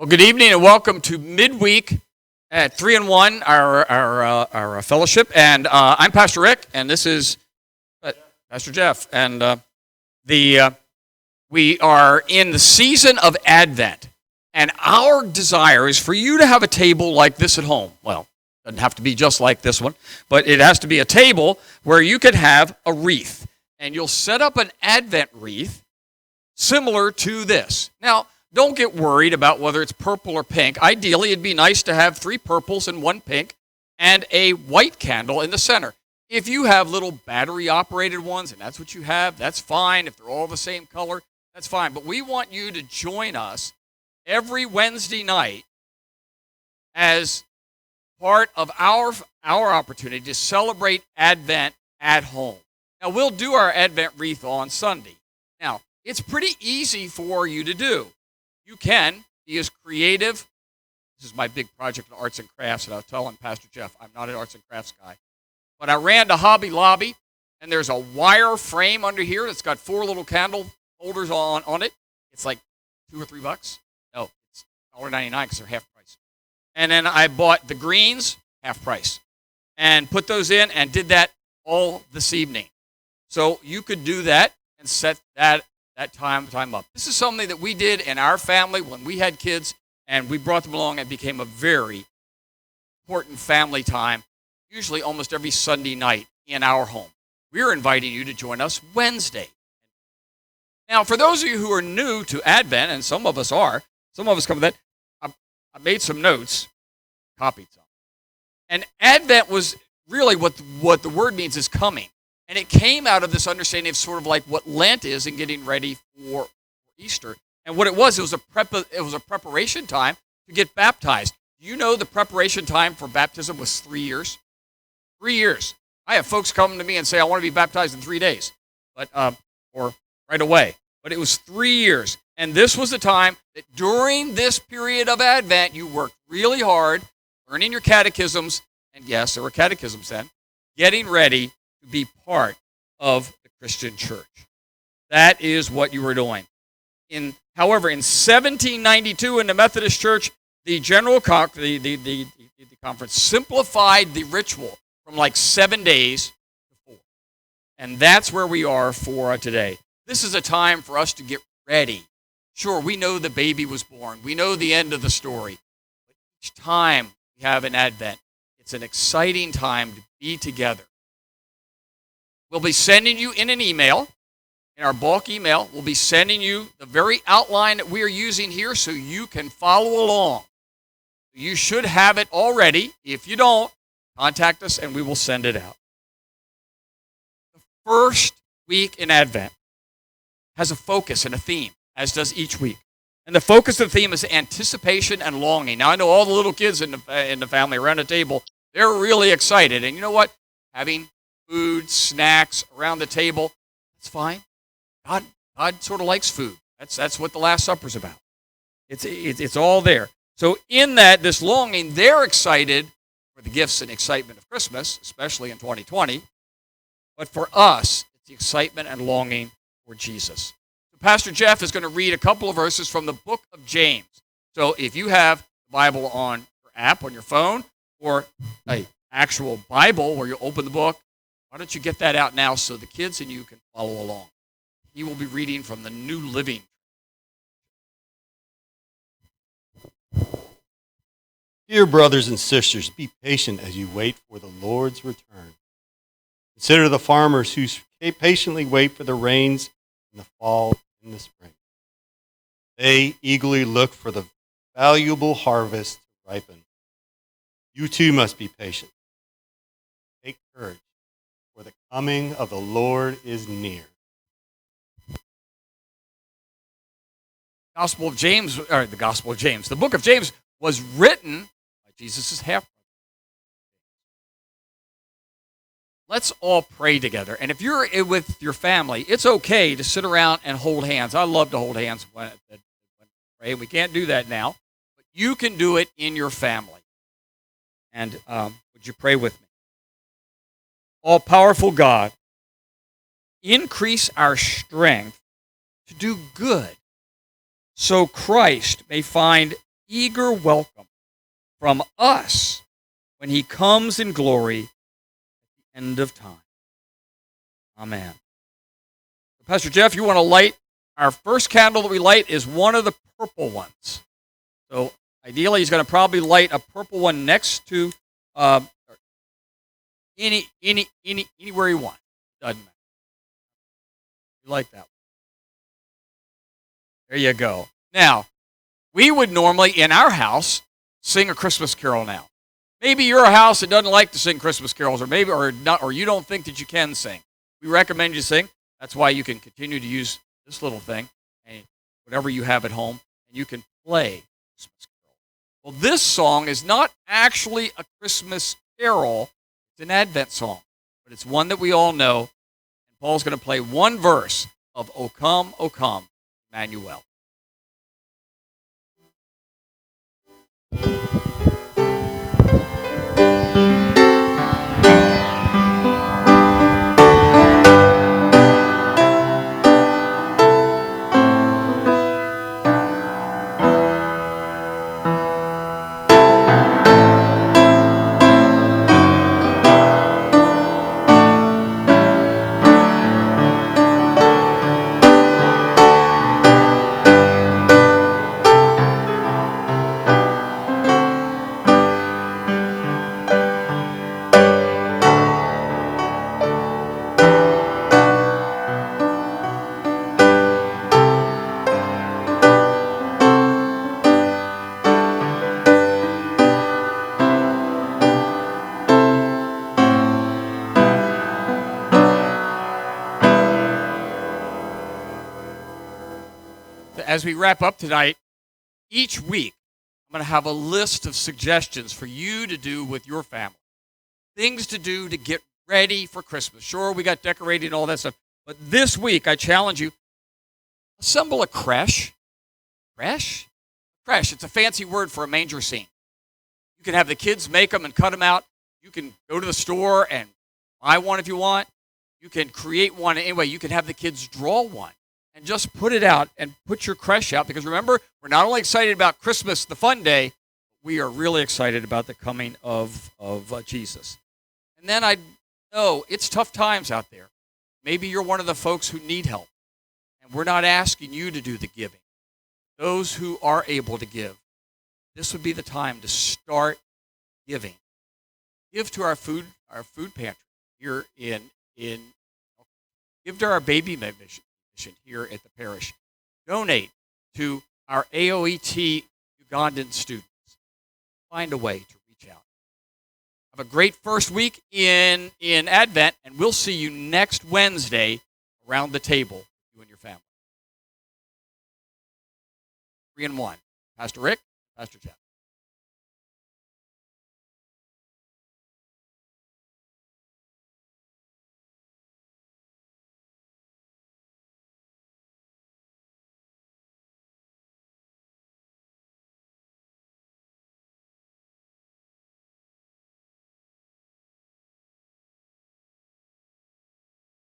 Well, good evening and welcome to Midweek at 3-in-1, our fellowship. And I'm Pastor Rick, and this is Pastor Jeff. And we are in the season of Advent. And our desire is for you to have a table like this at home. Well, it doesn't have to be just like this one, but it has to be a table where you could have a wreath. And you'll set up an Advent wreath similar to this. Now, don't get worried about whether it's purple or pink. Ideally, it'd be nice to have 3 purples and 1 pink and a white candle in the center. If you have little battery-operated ones, and that's what you have, that's fine. If they're all the same color, that's fine. But we want you to join us every Wednesday night as part of our opportunity to celebrate Advent at home. Now, we'll do our Advent wreath on Sunday. Now, it's pretty easy for you to do. You can be as creative. This is my big project in arts and crafts, and I was telling Pastor Jeff, I'm not an arts and crafts guy. But I ran to Hobby Lobby, and there's a wire frame under here that's got 4 little candle holders on it. It's like $2 or $3. No, it's $1.99 because they're half price. And then I bought the greens, half price, and put those in and did that all this evening. So you could do that and set that time up. This is something that we did in our family when we had kids, and we brought them along and became a very important family time, usually almost every Sunday night in our home. We're inviting you to join us Wednesday. Now, for those of you who are new to Advent, and some of us come with that, I made some notes, copied some. And Advent was really what the word means is coming. And it came out of this understanding of sort of like what Lent is and getting ready for Easter. And what it was a preparation time to get baptized. Do you know the preparation time for baptism was 3 years? 3 years. I have folks come to me and say, I want to be baptized in 3 days, or right away. But it was 3 years. And this was the time that during this period of Advent, you worked really hard, learning your catechisms, and yes, there were catechisms then, getting ready to be part of the Christian church. That is what you were doing. However, in 1792 in the Methodist Church, the conference simplified the ritual from like 7 days to 4. And that's where we are for today. This is a time for us to get ready. Sure, we know the baby was born. We know the end of the story. But each time we have an Advent, it's an exciting time to be together. We'll be sending you in an email, in our bulk email, we'll be sending you the very outline that we are using here so you can follow along. You should have it already. If you don't, contact us and we will send it out. The first week in Advent has a focus and a theme, as does each week. And the focus of the theme is anticipation and longing. Now, I know all the little kids in the family around the table, they're really excited. And you know what? Having food, snacks around the table, that's fine. God sort of likes food. That's what the Last Supper's about. It's all there. So in this longing, they're excited for the gifts and excitement of Christmas, especially in 2020. But for us, it's the excitement and longing for Jesus. So Pastor Jeff is going to read a couple of verses from the book of James. So if you have the Bible on your app, on your phone, or an actual Bible where you open the book, why don't you get that out now so the kids and you can follow along? He will be reading from the New Living. Dear brothers and sisters, be patient as you wait for the Lord's return. Consider the farmers who patiently wait for the rains in the fall and the spring. They eagerly look for the valuable harvest to ripen. You too must be patient. Take courage, for the coming of the Lord is near. The book of James was written by Jesus' half-brother. Let's all pray together. And if you're with your family, it's okay to sit around and hold hands. I love to hold hands when we pray. We can't do that now, but you can do it in your family. And would you pray with me? All-powerful God, increase our strength to do good, so Christ may find eager welcome from us when he comes in glory at the end of time. Amen. Pastor Jeff, you want to light? Our first candle that we light is one of the purple ones. So ideally, he's going to probably light a purple one next to anywhere you want. Doesn't matter. You like that one? There you go. Now, we would normally in our house sing a Christmas carol now. Maybe you're a house that doesn't like to sing Christmas carols, or you don't think that you can sing. We recommend you sing. That's why you can continue to use this little thing, and whatever you have at home, and you can play Christmas carol. Well, this song is not actually a Christmas carol. It's an Advent song, but it's one that we all know. And Paul's going to play one verse of O Come, Emmanuel. As we wrap up tonight, each week I'm going to have a list of suggestions for you to do with your family. Things to do to get ready for Christmas. Sure, we got decorated and all that stuff, but this week I challenge you, assemble a creche. Creche? Creche, it's a fancy word for a manger scene. You can have the kids make them and cut them out. You can go to the store and buy one if you want. You can create one anyway. You can have the kids draw one. And just put it out and put your creche out. Because remember, we're not only excited about Christmas, the fun day, we are really excited about the coming of Jesus. And then I know it's tough times out there. Maybe you're one of the folks who need help. And we're not asking you to do the giving. Those who are able to give, this would be the time to start giving. Give to our food pantry here in give to our baby mission here at the parish. Donate to our AOET Ugandan students. Find a way to reach out. Have a great first week in Advent, and we'll see you next Wednesday around the table, you and your family. 3 and 1. Pastor Rick, Pastor Jeff.